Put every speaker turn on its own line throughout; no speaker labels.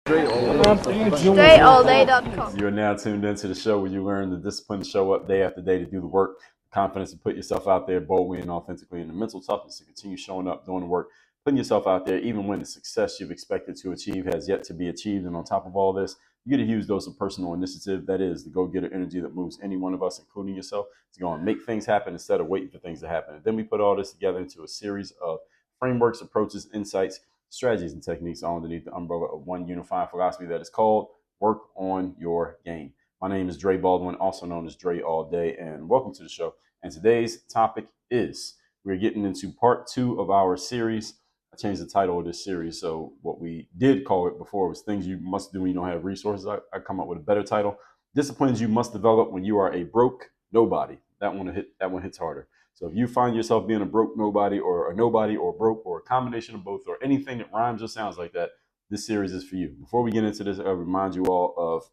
StrayAllDay.com.
You are now tuned into the show where you learn the discipline to show up day after day to do the work, the confidence to put yourself out there boldly and authentically, and the mental toughness to continue showing up, doing the work, putting yourself out there, even when the success you've expected to achieve has yet to be achieved. And on top of all this, you get a huge dose of personal initiative. That is the go-getter energy that moves any one of us, including yourself, to go and make things happen instead of waiting for things to happen. And then we put all this together into a series of frameworks, approaches, insights, strategies, and techniques all underneath the umbrella of one unified philosophy that is called work on your game. My name is Dre Baldwin, also known as Dre All Day, and welcome to the show. And today's topic is we're getting into part 2 of our series. I changed the title of this series. So what we did call it before was things you must do when you don't have resources. I come up with a better title. Disciplines you must develop when you are a broke nobody. That one hits harder. So if you find yourself being a broke nobody or a nobody or broke or a combination of both or anything that rhymes or sounds like that, this series is for you. Before we get into this, I'll remind you all of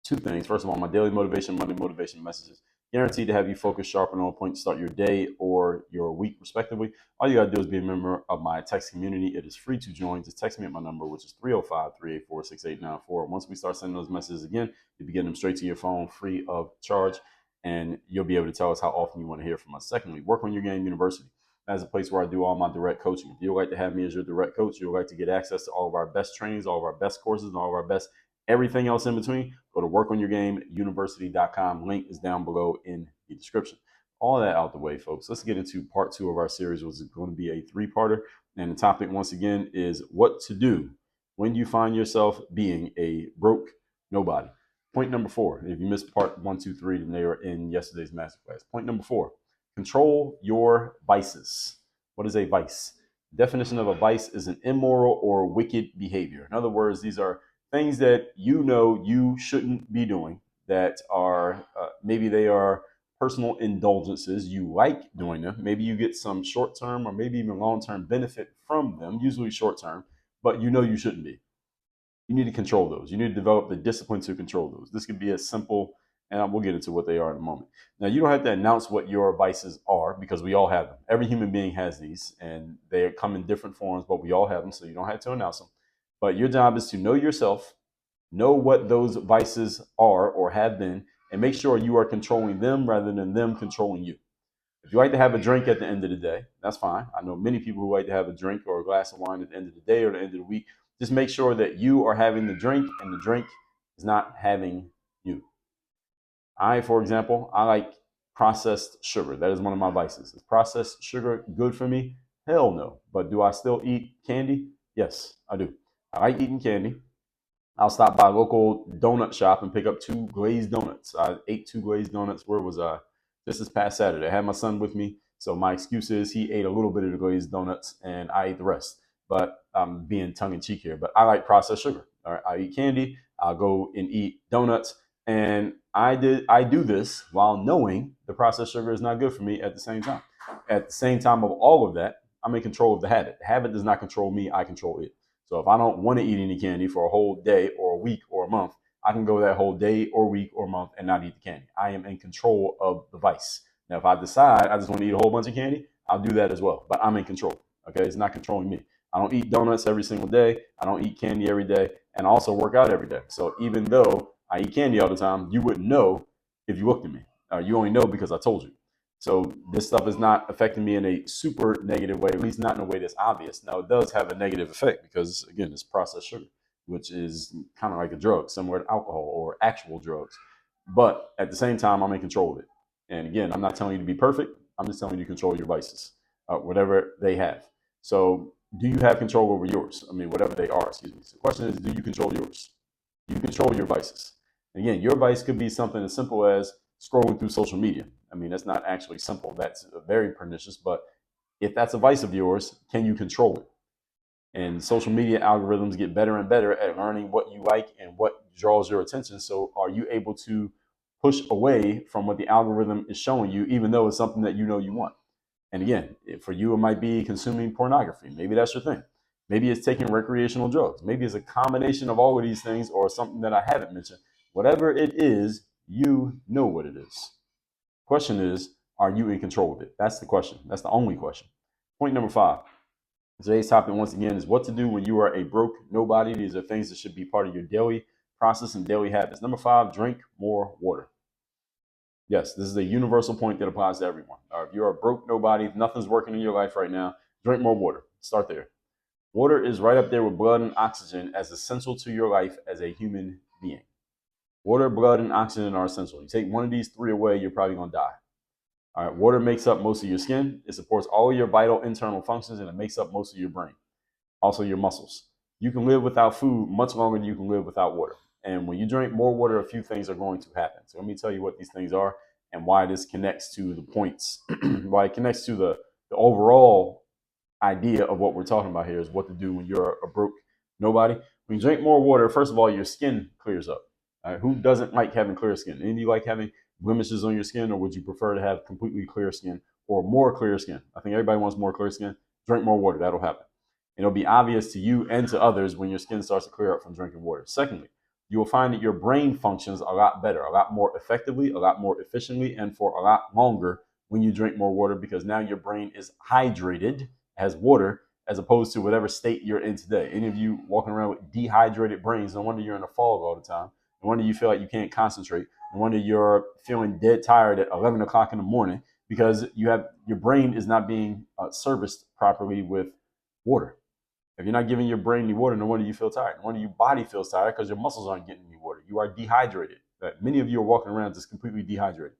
two things. First of all, my daily motivation, Monday motivation messages, guaranteed to have you focused, sharp, and on point to start your day or your week, respectively. All you got to do is be a member of my text community. It is free to join. Just text me at my number, which is 305-384-6894. Once we start sending those messages again, you'll be getting them straight to your phone, free of charge, and you'll be able to tell us how often you want to hear from us. Secondly, Work on Your Game University. That's a place where I do all my direct coaching. If you would like to have me as your direct coach, you would like to get access to all of our best trainings, all of our best courses, and all of our best everything else in between, go to workonyourgameuniversity.com. Link is down below in the description. All that out the way, folks. Let's get into part 2 of our series, which is going to be a 3-parter. And the topic, once again, is what to do when you find yourself being a broke nobody. Point number 4. If you missed part 1, 2, 3, then they are in yesterday's masterclass. Point number 4. Control your vices. What is a vice? The definition of a vice is an immoral or wicked behavior. In other words, these are things that you know you shouldn't be doing that are maybe they are personal indulgences. You like doing them. Maybe you get some short-term or maybe even long-term benefit from them, usually short-term, but you know you shouldn't be. You need to control those. You need to develop the discipline to control those. This could be as simple, and we'll get into what they are in a moment. Now, you don't have to announce what your vices are because we all have them. Every human being has these, and they come in different forms, but we all have them, so you don't have to announce them. But your job is to know yourself, know what those vices are or have been, and make sure you are controlling them rather than them controlling you. If you like to have a drink at the end of the day, that's fine. I know many people who like to have a drink or a glass of wine at the end of the day or the end of the week. Just make sure that you are having the drink and the drink is not having you. For example, I like processed sugar. That is one of my vices. Is processed sugar good for me? Hell no. But do I still eat candy? Yes, I do. I like eating candy. I'll stop by a local donut shop and pick up 2 glazed donuts. I ate 2 glazed donuts. Where was I? This past Saturday. I had my son with me. So my excuse is he ate a little bit of the glazed donuts and I ate the rest. But I'm being tongue in cheek here. But I like processed sugar. All right. I eat candy. I'll go and eat donuts. And I do this while knowing the processed sugar is not good for me at the same time. At the same time of all of that, I'm in control of the habit. The habit does not control me. I control it. So if I don't want to eat any candy for a whole day or a week or a month, I can go that whole day or week or month and not eat the candy. I am in control of the vice. Now, if I decide I just want to eat a whole bunch of candy, I'll do that as well. But I'm in control. Okay, it's not controlling me. I don't eat donuts every single day. I don't eat candy every day, and I also work out every day. So even though I eat candy all the time, you wouldn't know if you looked at me. You only know because I told you. So this stuff is not affecting me in a super negative way, at least not in a way that's obvious. Now, it does have a negative effect because, again, it's processed sugar, which is kind of like a drug, similar to alcohol or actual drugs. But at the same time, I'm in control of it. And again, I'm not telling you to be perfect. I'm just telling you to control your vices, whatever they have. So do you have control over yours? I mean, whatever they are, excuse me. So the question is, do you control yours? Do you control your vices? And again, your vice could be something as simple as scrolling through social media. I mean, that's not actually simple. That's very pernicious. But if that's a vice of yours, can you control it? And social media algorithms get better and better at learning what you like and what draws your attention. So are you able to push away from what the algorithm is showing you, even though it's something that you know you want? And again, for you, it might be consuming pornography. Maybe that's your thing. Maybe it's taking recreational drugs. Maybe it's a combination of all of these things or something that I haven't mentioned. Whatever it is, you know what it is. Question is, are you in control of it? That's the question. That's the only question. Point number 5. Today's topic, once again, is what to do when you are a broke nobody. These are things that should be part of your daily process and daily habits. Number 5, drink more water. Yes, this is a universal point that applies to everyone. If you're a broke nobody, if nothing's working in your life right now, drink more water. Start there. Water is right up there with blood and oxygen as essential to your life as a human being. Water, blood, and oxygen are essential. You take one of these three away, you're probably going to die. All right, water makes up most of your skin. It supports all of your vital internal functions, and it makes up most of your brain, also your muscles. You can live without food much longer than you can live without water. And when you drink more water, a few things are going to happen. So let me tell you what these things are and why this connects to the points, why it connects to the overall idea of what we're talking about here is what to do when you're a broke nobody. When you drink more water, first of all, your skin clears up. All right, who doesn't like having clear skin? Any of you like having blemishes on your skin, or would you prefer to have completely clear skin or more clear skin? I think everybody wants more clear skin. Drink more water. That'll happen. It'll be obvious to you and to others when your skin starts to clear up from drinking water. Secondly, you will find that your brain functions a lot better, a lot more effectively, a lot more efficiently, and for a lot longer when you drink more water, because now your brain is hydrated, has water, as opposed to whatever state you're in today. Any of you walking around with dehydrated brains, no wonder you're in a fog all the time. No wonder you feel like you can't concentrate. No wonder you're feeling dead tired at 11 o'clock in the morning, because your brain is not being serviced properly with water. If you're not giving your brain any water, no wonder you feel tired. No wonder your body feels tired, because your muscles aren't getting any water. You are dehydrated. Many of you are walking around just completely dehydrated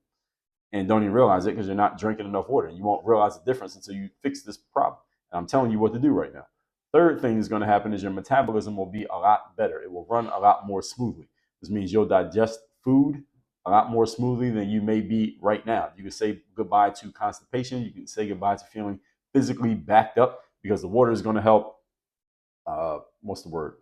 and don't even realize it because you're not drinking enough water. You won't realize the difference until you fix this problem. And I'm telling you what to do right now. Third thing is going to happen is your metabolism will be a lot better. It will run a lot more smoothly. This means you'll digest food a lot more smoothly than you may be right now. You can say goodbye to constipation. You can say goodbye to feeling physically backed up, because the water is going to help, what's the word?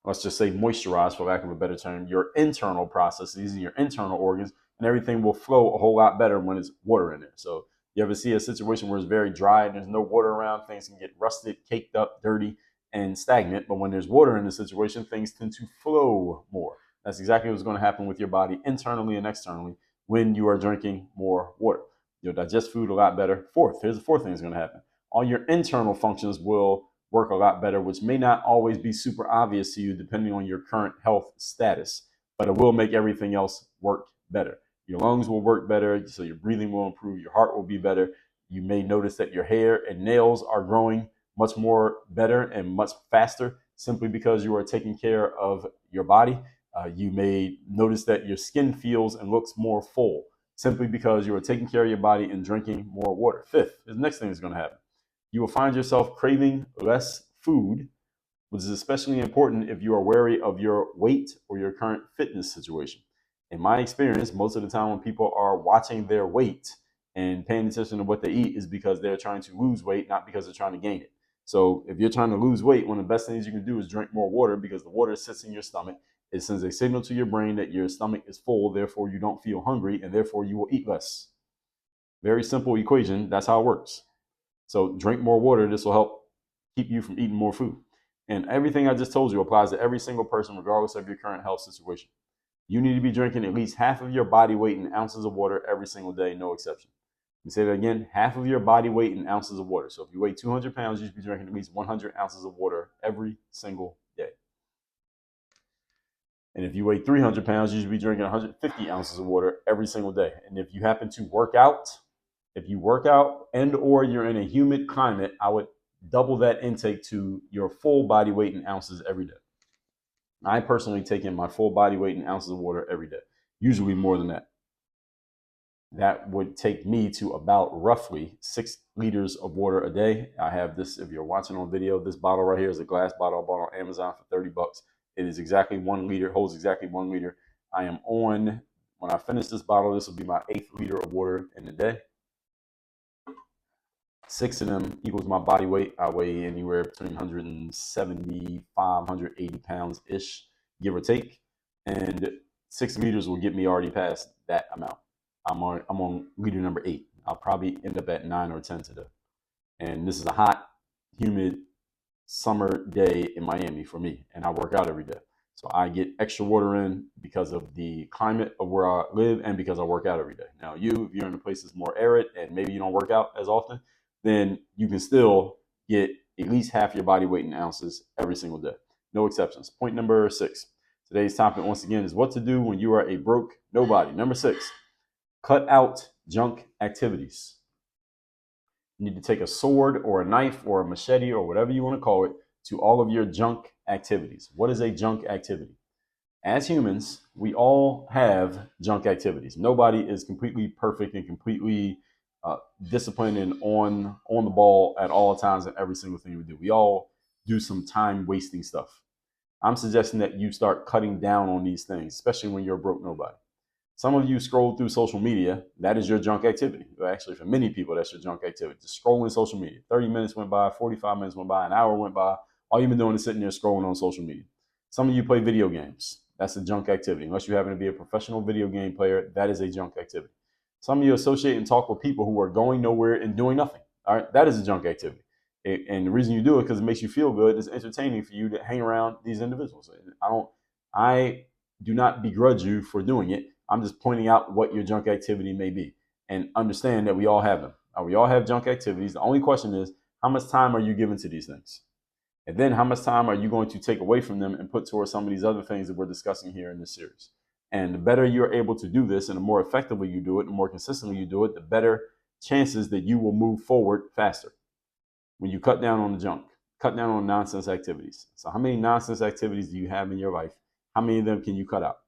Let's just say moisturize, for lack of a better term, your internal processes and your internal organs, and everything will flow a whole lot better when it's water in there. So you ever see a situation where it's very dry and there's no water around, things can get rusted, caked up, dirty, and stagnant. But when there's water in the situation, things tend to flow more. That's exactly what's going to happen with your body internally and externally when you are drinking more water. You'll digest food a lot better. Here's the fourth thing that's going to happen. All your internal functions will work a lot better, which may not always be super obvious to you depending on your current health status, but it will make everything else work better. Your lungs will work better, so your breathing will improve, your heart will be better. You may notice that your hair and nails are growing much more better and much faster, simply because you are taking care of your body. You may notice that your skin feels and looks more full, simply because you are taking care of your body and drinking more water. Fifth, the next thing that's going to happen. You will find yourself craving less food, which is especially important if you are wary of your weight or your current fitness situation. In my experience, most of the time when people are watching their weight and paying attention to what they eat is because they're trying to lose weight, not because they're trying to gain it. So if you're trying to lose weight, one of the best things you can do is drink more water, because the water sits in your stomach. It sends a signal to your brain that your stomach is full, therefore you don't feel hungry, and therefore you will eat less. Very simple equation. That's how it works. So drink more water. This will help keep you from eating more food. And everything I just told you applies to every single person, regardless of your current health situation. You need to be drinking at least half of your body weight in ounces of water every single day, no exception. Let me say that again, half of your body weight in ounces of water. So if you weigh 200 pounds, you should be drinking at least 100 ounces of water every single day. And if you weigh 300 pounds, you should be drinking 150 ounces of water every single day. And if you happen to work out, and or you're in a humid climate, I would double that intake to your full body weight in ounces every day. I personally take in my full body weight in ounces of water every day, usually more than that. That would take me to about roughly 6 liters of water a day. I have this, if you're watching on video, this bottle right here is a glass bottle I bought on Amazon for $30. It is exactly 1 liter, holds exactly 1 liter. When I finish this bottle, this will be my 8th liter of water in a day. 6 of them equals my body weight. I weigh anywhere between 175, 180 pounds ish, give or take. And 6 liters will get me already past that amount. I'm on liter number 8. I'll probably end up at 9 or 10 today. And this is a hot, humid summer day in Miami for me. And I work out every day. So I get extra water in because of the climate of where I live and because I work out every day. Now, if you're in a place that's more arid and maybe you don't work out as often, then you can still get at least half your body weight in ounces every single day. No exceptions. Point number 6. Today's topic, once again, is what to do when you are a broke nobody. Number 6, cut out junk activities. You need to take a sword or a knife or a machete or whatever you want to call it to all of your junk activities. What is a junk activity? As humans, we all have junk activities. Nobody is completely perfect and completely disciplined and on the ball at all times in every single thing we do. We all do some time wasting stuff. I'm suggesting that you start cutting down on these things, especially when you're a broke nobody. Some of you scroll through social media. That is your junk activity. Actually, for many people, that's your junk activity. Just scrolling social media. 30 minutes went by, 45 minutes went by, an hour went by. All you've been doing is sitting there scrolling on social media. Some of you play video games. That's a junk activity. Unless you happen to be a professional video game player, that is a junk activity. Some of you associate and talk with people who are going nowhere and doing nothing. All right, that is a junk activity. And the reason you do it because it makes you feel good. It's entertaining for you to hang around these individuals. I do not begrudge you for doing it. I'm just pointing out what your junk activity may be, and understand that we all have them. We all have junk activities. The only question is, how much time are you giving to these things? And then how much time are you going to take away from them and put towards some of these other things that we're discussing here in this series? And the better you're able to do this and the more effectively you do it, the more consistently you do it, the better chances that you will move forward faster. When you cut down on the junk, cut down on nonsense activities. So how many nonsense activities do you have in your life? How many of them can you cut out?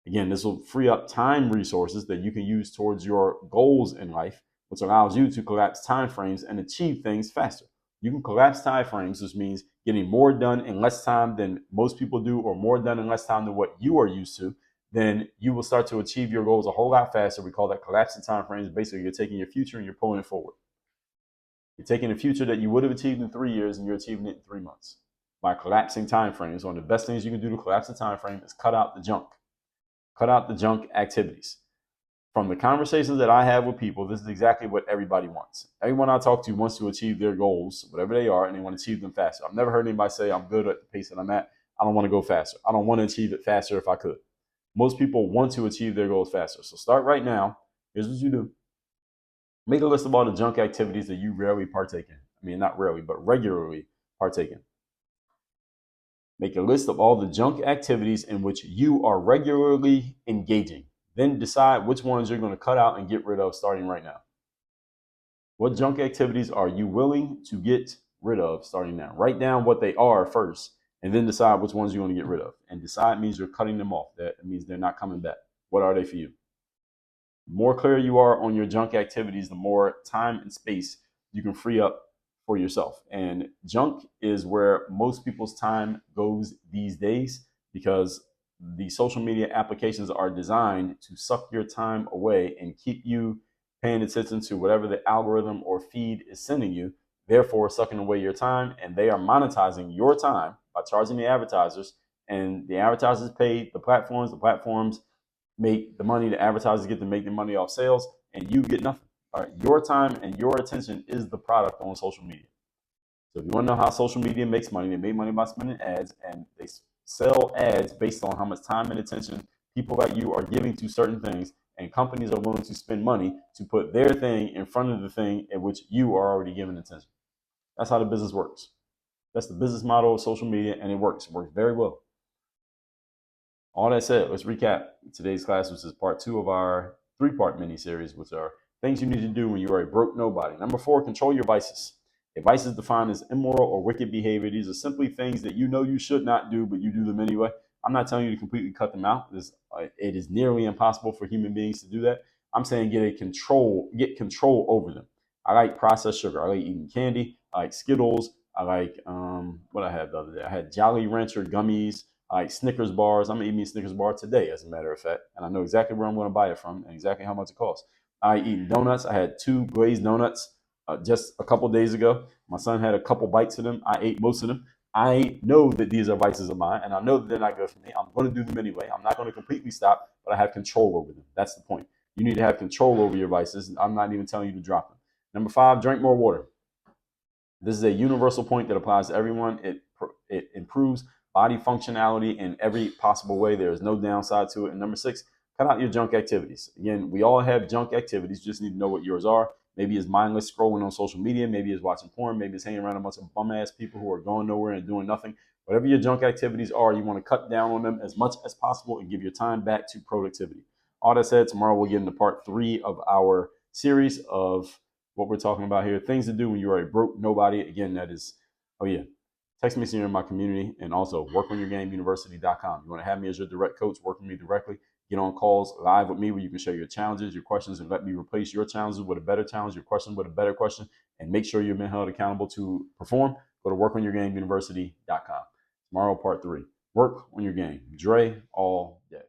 Again, this will free up time resources that you can use towards your goals in life, which allows you to collapse time frames and achieve things faster. You can collapse time frames, which means getting more done in less time than most people do, or more done in less time than what you are used to. Then you will start to achieve your goals a whole lot faster. We call that collapsing time frames. Basically, you're taking your future and you're pulling it forward. You're taking a future that you would have achieved in 3 years and you're achieving it in 3 months by collapsing time frames. One of the best things you can do to collapse the time frame is cut out the junk. Cut out the junk activities. From the conversations that I have with people, this is exactly what everybody wants. Everyone I talk to wants to achieve their goals, whatever they are, and they want to achieve them faster. I've never heard anybody say, I'm good at the pace that I'm at. I don't want to go faster. I don't want to achieve it faster if I could. Most people want to achieve their goals faster. So start right now. Here's what you do. Make a list of all the junk activities that you rarely partake in. I mean, not rarely, but regularly partake in. Make a list of all the junk activities in which you are regularly engaging. Then decide which ones you're going to cut out and get rid of starting right now. What junk activities are you willing to get rid of starting now? Write down what they are first, and then decide which ones you want to get rid of. And decide means you're cutting them off. That means they're not coming back. What are they for you? The more clear you are on your junk activities, the more time and space you can free up for yourself. And junk is where most people's time goes these days, because the social media applications are designed to suck your time away and keep you paying attention to whatever the algorithm or feed is sending you, therefore sucking away your time. And they are monetizing your time by charging the advertisers, and the advertisers pay the platforms make the money, the advertisers get to make the money off sales, and you get nothing. All right, your time and your attention is the product on social media. So if you want to know how social media makes money, they make money by spending ads, and they sell ads based on how much time and attention people like you are giving to certain things, and companies are willing to spend money to put their thing in front of the thing in which you are already giving attention. That's how the business works. That's the business model of social media, and it works. It works very well. All that said, let's recap today's class, which is part 2 of our 3-part mini-series, which are things you need to do when you are a broke nobody. Number 4, control your vices. A vice is defined as immoral or wicked behavior. These are simply things that you know you should not do, but you do them anyway. I'm not telling you to completely cut them out. It is nearly impossible for human beings to do that. I'm saying get control over them. I like processed sugar. I like eating candy. I like Skittles. I like what I had the other day. I had Jolly Rancher gummies. I like Snickers bars. I'm eating a Snickers bar today, as a matter of fact, and I know exactly where I'm going to buy it from and exactly how much it costs. I eat donuts. I had 2 glazed donuts just a couple days ago. My son had a couple bites of them. I ate most of them. I know that these are vices of mine, and I know that they're not good for me. I'm going to do them anyway. I'm not going to completely stop, but I have control over them. That's the point. You need to have control over your vices. I'm not even telling you to drop them. Number 5, drink more water. This is a universal point that applies to everyone. It improves body functionality in every possible way. There is no downside to it. And number 6, cut out your junk activities. Again, we all have junk activities. You just need to know what yours are. Maybe it's mindless scrolling on social media. Maybe it's watching porn. Maybe it's hanging around a bunch of bum ass people who are going nowhere and doing nothing. Whatever your junk activities are, you want to cut down on them as much as possible and give your time back to productivity. All that said, tomorrow we'll get into part 3 of our series of what we're talking about here. Things to do when you are a broke nobody. Again, that is, oh yeah, text me so you're in my community, and also workonyourgameuniversity.com. You want to have me as your direct coach, work with me directly, get on calls live with me where you can share your challenges, your questions, and let me replace your challenges with a better challenge, your question with a better question, and make sure you're being held accountable to perform. Go to workonyourgameuniversity.com. Tomorrow, part 3. Work on your game. Dre all day.